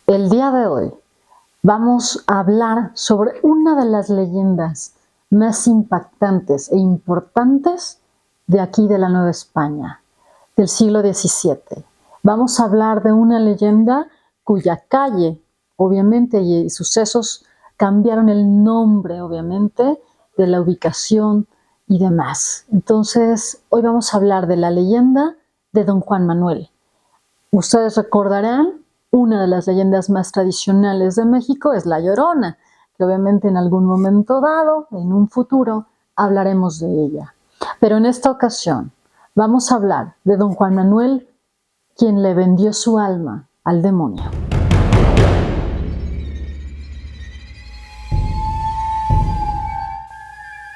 El día de hoy vamos a hablar sobre una de las leyendas más impactantes e importantes de aquí de la Nueva España, del siglo XVII. Vamos a hablar de una leyenda cuya calle, obviamente, y sucesos cambiaron el nombre, obviamente, de la ubicación y demás. Entonces, hoy vamos a hablar de la leyenda de Don Juan Manuel. Ustedes recordarán, una de las leyendas más tradicionales de México es La Llorona, que obviamente en algún momento dado, en un futuro, hablaremos de ella. Pero en esta ocasión vamos a hablar de Don Juan Manuel, quien le vendió su alma al demonio.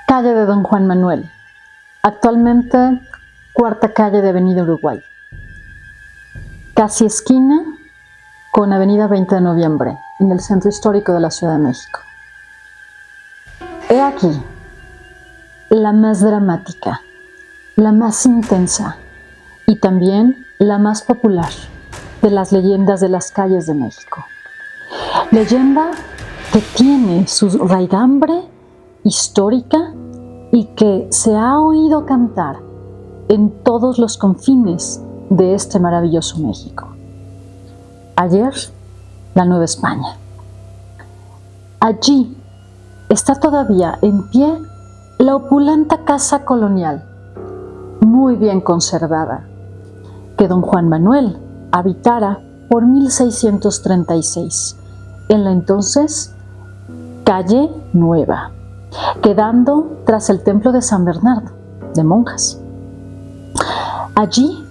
Calle de Don Juan Manuel, actualmente cuarta calle de Avenida Uruguay, casi esquina con Avenida 20 de Noviembre, en el centro histórico de la Ciudad de México. He aquí la más dramática, la más intensa y también la más popular de las leyendas de las calles de México. Leyenda que tiene su raigambre histórica y que se ha oído cantar en todos los confines de este maravilloso México. Ayer, la Nueva España. Allí está todavía en pie la opulenta casa colonial, muy bien conservada, que Don Juan Manuel habitara por 1636, en la entonces Calle Nueva, quedando tras el templo de San Bernardo, de monjas. Allí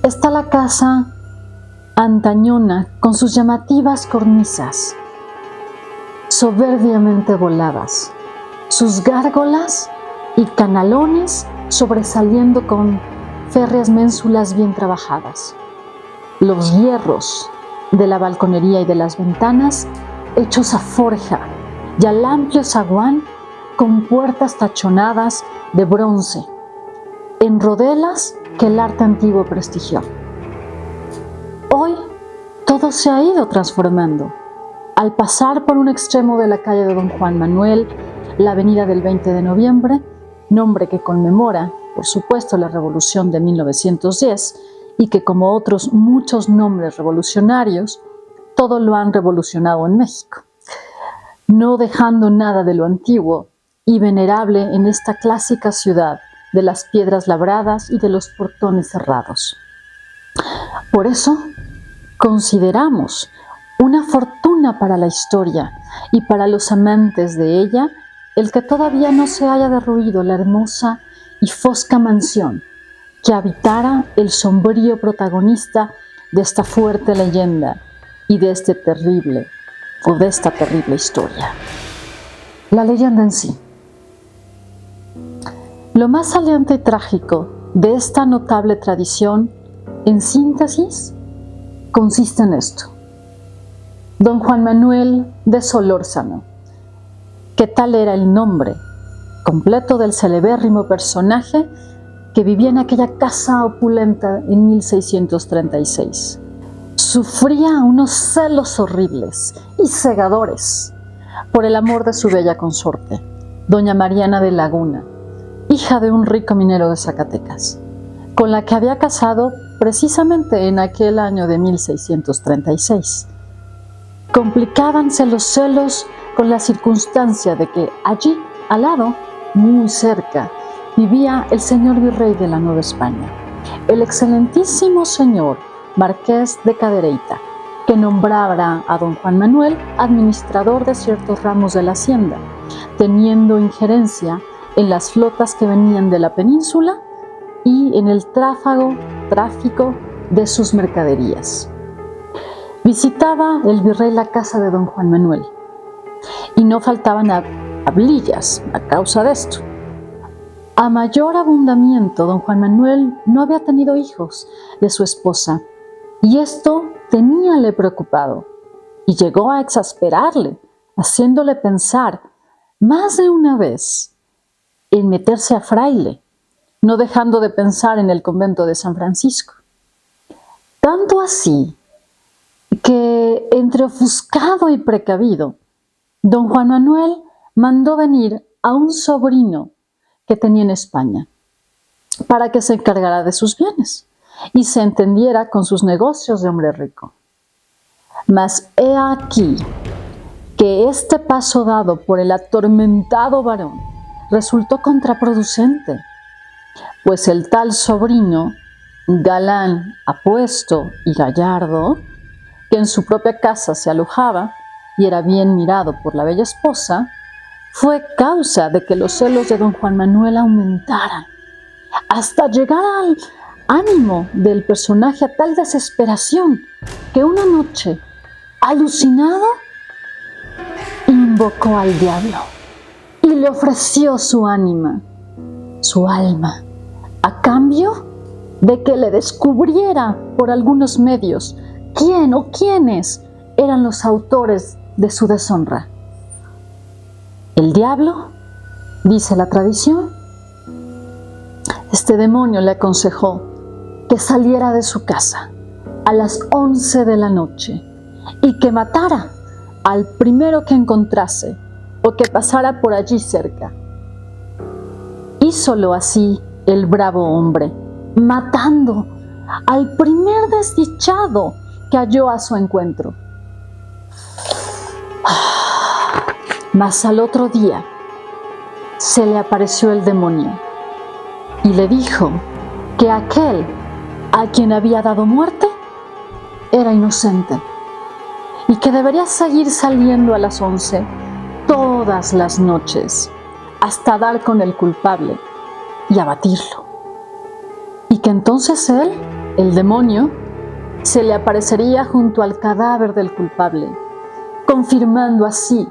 está la casa antañona con sus llamativas cornisas, soberbiamente voladas, sus gárgolas y canalones sobresaliendo con férreas ménsulas bien trabajadas, los hierros de la balconería y de las ventanas hechos a forja y al amplio zaguán con puertas tachonadas de bronce, en rodelas que el arte antiguo prestigió. Hoy todo se ha ido transformando. Al pasar por un extremo de la calle de Don Juan Manuel, la avenida del 20 de Noviembre, nombre que conmemora, por supuesto, la Revolución de 1910 y que, como otros muchos nombres revolucionarios, todo lo han revolucionado en México, no dejando nada de lo antiguo y venerable en esta clásica ciudad de las piedras labradas y de los portones cerrados. Por eso, consideramos una fortuna para la historia y para los amantes de ella el que todavía no se haya derruido la hermosa y fosca mansión que habitara el sombrío protagonista de esta fuerte leyenda y de esta terrible historia. La leyenda en sí. Lo más saliente y trágico de esta notable tradición, en síntesis, consiste en esto. Don Juan Manuel de Solórzano, que tal era el nombre completo del celebérrimo personaje que vivía en aquella casa opulenta en 1636. Sufría unos celos horribles y cegadores por el amor de su bella consorte, doña Mariana de Laguna, hija de un rico minero de Zacatecas, con la que había casado precisamente en aquel año de 1636. Complicábanse los celos con la circunstancia de que allí, al lado, muy cerca, vivía el señor virrey de la Nueva España, el excelentísimo señor Marqués de Cadereyta, que nombrara a don Juan Manuel administrador de ciertos ramos de la hacienda, teniendo injerencia en las flotas que venían de la península y en el tráfico de sus mercaderías. Visitaba el virrey la casa de don Juan Manuel y no faltaban hablillas a causa de esto. A mayor abundamiento, don Juan Manuel no había tenido hijos de su esposa y esto teníale preocupado y llegó a exasperarle, haciéndole pensar más de una vez en meterse a fraile, no dejando de pensar en el convento de San Francisco. Tanto así que entre ofuscado y precavido, don Juan Manuel mandó venir a un sobrino que tenía en España para que se encargara de sus bienes y se entendiera con sus negocios de hombre rico. Mas he aquí que este paso dado por el atormentado varón resultó contraproducente, pues el tal sobrino, galán, apuesto y gallardo, que en su propia casa se alojaba y era bien mirado por la bella esposa, fue causa de que los celos de don Juan Manuel aumentaran, hasta llegar al ánimo del personaje a tal desesperación que una noche, alucinado, invocó al diablo y le ofreció su alma, a cambio de que le descubriera por algunos medios quién o quiénes eran los autores de su deshonra. El diablo, dice la tradición, este demonio le aconsejó que saliera de su casa a las 11 de la noche y que matara al primero que encontrase o que pasara por allí cerca. Hízolo así el bravo hombre, matando al primer desdichado que halló a su encuentro. Mas al otro día se le apareció el demonio y le dijo que aquel a quien había dado muerte era inocente y que debería seguir saliendo a las 11 todas las noches hasta dar con el culpable y abatirlo. Y que entonces él, el demonio, se le aparecería junto al cadáver del culpable, confirmando así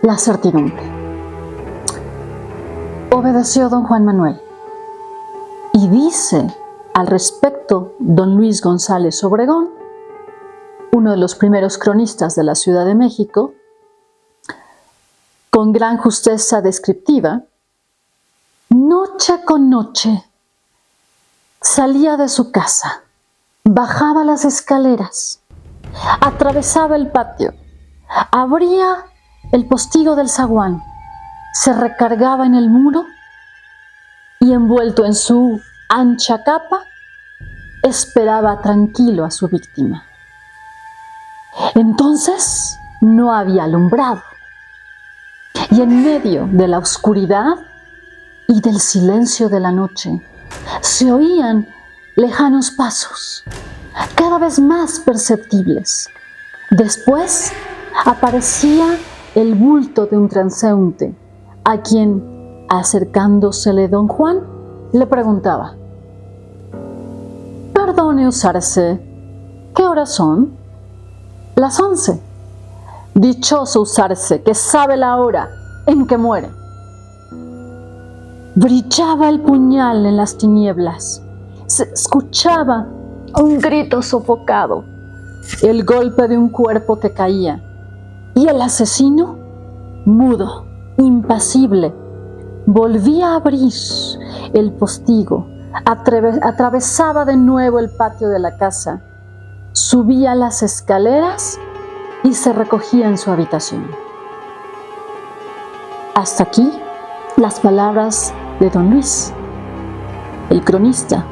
la certidumbre. Obedeció don Juan Manuel. Y dice al respecto don Luis González Obregón, uno de los primeros cronistas de la Ciudad de México, con gran justeza descriptiva: noche con noche salía de su casa, bajaba las escaleras, atravesaba el patio, abría el postigo del zaguán, se recargaba en el muro y, envuelto en su ancha capa, esperaba tranquilo a su víctima. Entonces no había alumbrado, y en medio de la oscuridad y del silencio de la noche se oían lejanos pasos, cada vez más perceptibles. Después aparecía el bulto de un transeúnte, a quien, acercándosele don Juan, le preguntaba: «Perdone usarse, ¿qué horas son?» «Las 11. Dichoso usarse, que sabe la hora en que muere». Brillaba el puñal en las tinieblas, se escuchaba un grito sofocado, el golpe de un cuerpo que caía, y el asesino, mudo, impasible, volvía a abrir el postigo, atravesaba de nuevo el patio de la casa, subía las escaleras y se recogía en su habitación. Hasta aquí las palabras de don Luis, el cronista.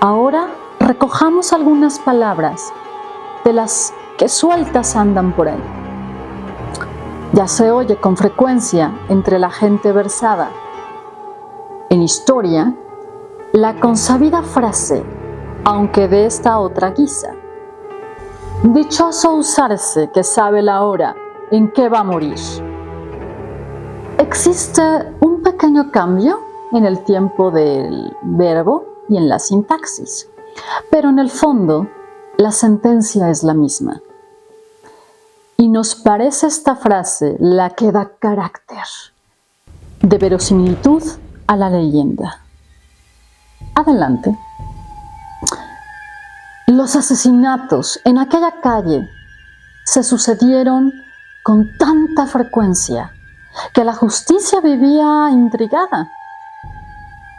Ahora recojamos algunas palabras de las que sueltas andan por ahí. Ya se oye con frecuencia entre la gente versada en historia la consabida frase, aunque de esta otra guisa: «Dichoso usarse, que sabe la hora en que va a morir». Existe un pequeño cambio en el tiempo del verbo y en la sintaxis, pero en el fondo la sentencia es la misma. Y nos parece esta frase la que da carácter de verosimilitud a la leyenda. Adelante. Los asesinatos en aquella calle se sucedieron con tanta frecuencia que la justicia vivía intrigada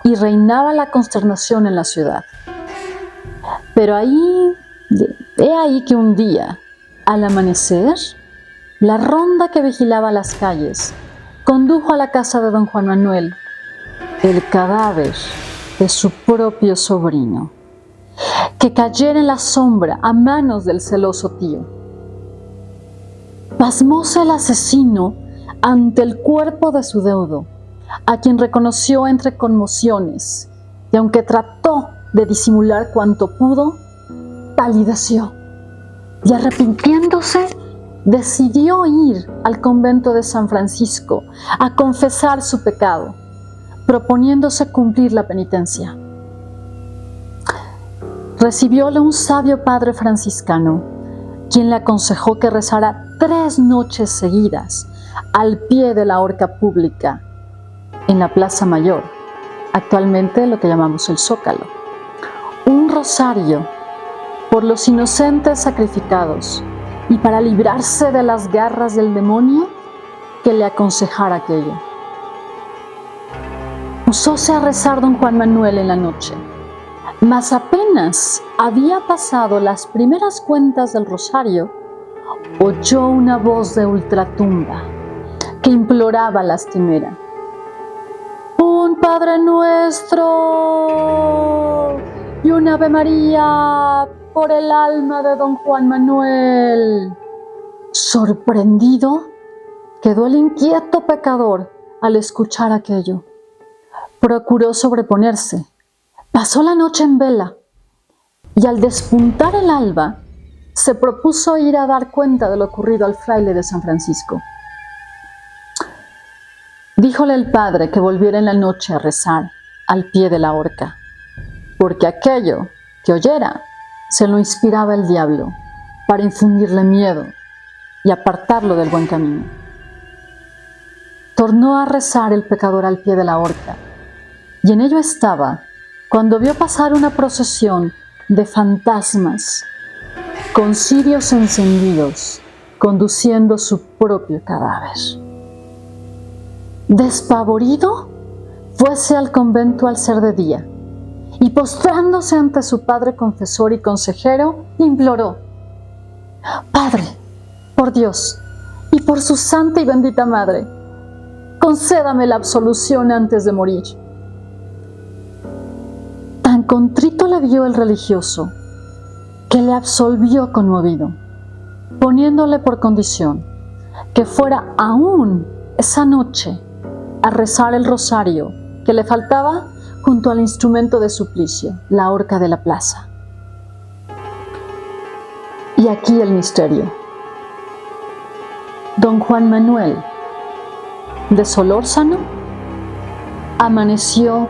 y reinaba la consternación en la ciudad. Pero ahí He ahí que un día, al amanecer, la ronda que vigilaba las calles condujo a la casa de don Juan Manuel el cadáver de su propio sobrino, que cayera en la sombra a manos del celoso tío. Pasmóse el asesino ante el cuerpo de su deudo, a quien reconoció entre conmociones, y aunque trató de disimular cuanto pudo, palideció y, arrepintiéndose, decidió ir al convento de San Francisco a confesar su pecado, proponiéndose cumplir la penitencia. Recibióle un sabio padre franciscano, quien le aconsejó que rezara 3 noches seguidas al pie de la horca pública en la Plaza Mayor, actualmente lo que llamamos el Zócalo, un rosario por los inocentes sacrificados y para librarse de las garras del demonio que le aconsejara aquello. Pusóse a rezar don Juan Manuel en la noche, mas apenas había pasado las primeras cuentas del rosario, oyó una voz de ultratumba que imploraba lastimera: un Padre Nuestro y un Ave María por el alma de don Juan Manuel. Sorprendido quedó el inquieto pecador al escuchar aquello. Procuró sobreponerse, pasó la noche en vela y al despuntar el alba se propuso ir a dar cuenta de lo ocurrido al fraile de San Francisco. Díjole el padre que volviera en la noche a rezar al pie de la horca, porque aquello que oyera se lo inspiraba el diablo para infundirle miedo y apartarlo del buen camino. Tornó a rezar el pecador al pie de la horca, y en ello estaba cuando vio pasar una procesión de fantasmas con cirios encendidos conduciendo su propio cadáver. Despavorido, fuese al convento al ser de día y, postrándose ante su padre confesor y consejero, imploró: Padre, por Dios y por su santa y bendita madre, concédame la absolución antes de morir. Tan contrito le vio el religioso que le absolvió conmovido, poniéndole por condición que fuera aún esa noche a rezar el rosario que le faltaba junto al instrumento de suplicio, la horca de la plaza. Y aquí el misterio. Don Juan Manuel de Solórzano amaneció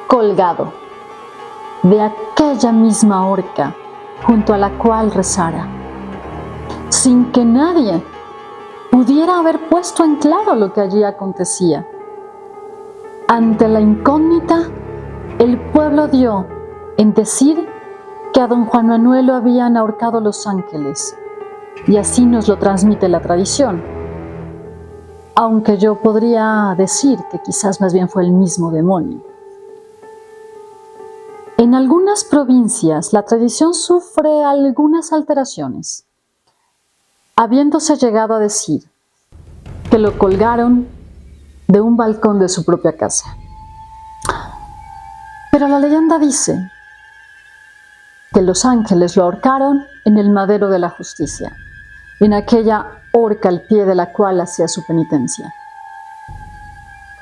colgado de aquella misma horca junto a la cual rezara, sin que nadie pudiera haber puesto en claro lo que allí acontecía. Ante la incógnita, el pueblo dio en decir que a don Juan Manuel lo habían ahorcado los ángeles, y así nos lo transmite la tradición, aunque yo podría decir que quizás más bien fue el mismo demonio. En algunas provincias la tradición sufre algunas alteraciones, habiéndose llegado a decir que lo colgaron de un balcón de su propia casa. Pero la leyenda dice que los ángeles lo ahorcaron en el madero de la justicia, en aquella horca al pie de la cual hacía su penitencia.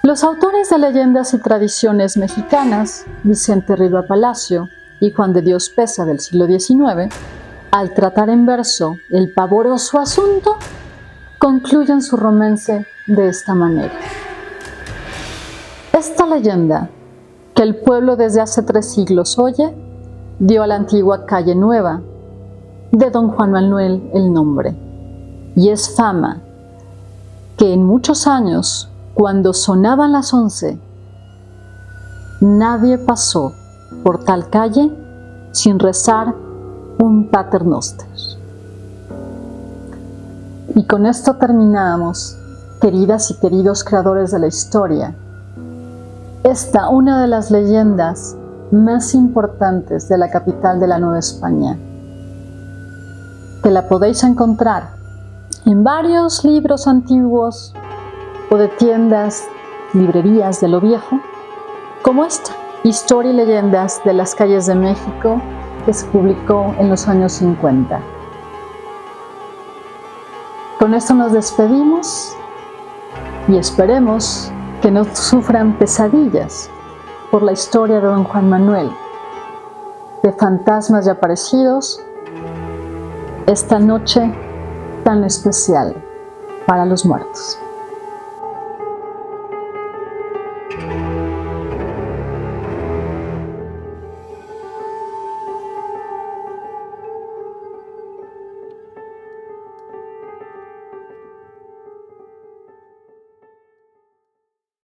Los autores de leyendas y tradiciones mexicanas, Vicente Riva Palacio y Juan de Dios Pesa del siglo XIX, al tratar en verso el pavoroso asunto, concluyen su romance de esta manera. Esta leyenda, que el pueblo desde hace 3 siglos oye, dio a la antigua calle Nueva de don Juan Manuel el nombre, y es fama que en muchos años, cuando sonaban las 11, nadie pasó por tal calle sin rezar un Pater Noster. Y con esto terminamos, queridas y queridos creadores de la historia, esta una de las leyendas más importantes de la capital de la Nueva España, que la podéis encontrar en varios libros antiguos o de tiendas, librerías de lo viejo, como esta, Historia y leyendas de las calles de México, que se publicó en los años 50. Con esto nos despedimos y esperemos que no sufran pesadillas por la historia de don Juan Manuel, de fantasmas y aparecidos, esta noche tan especial para los muertos.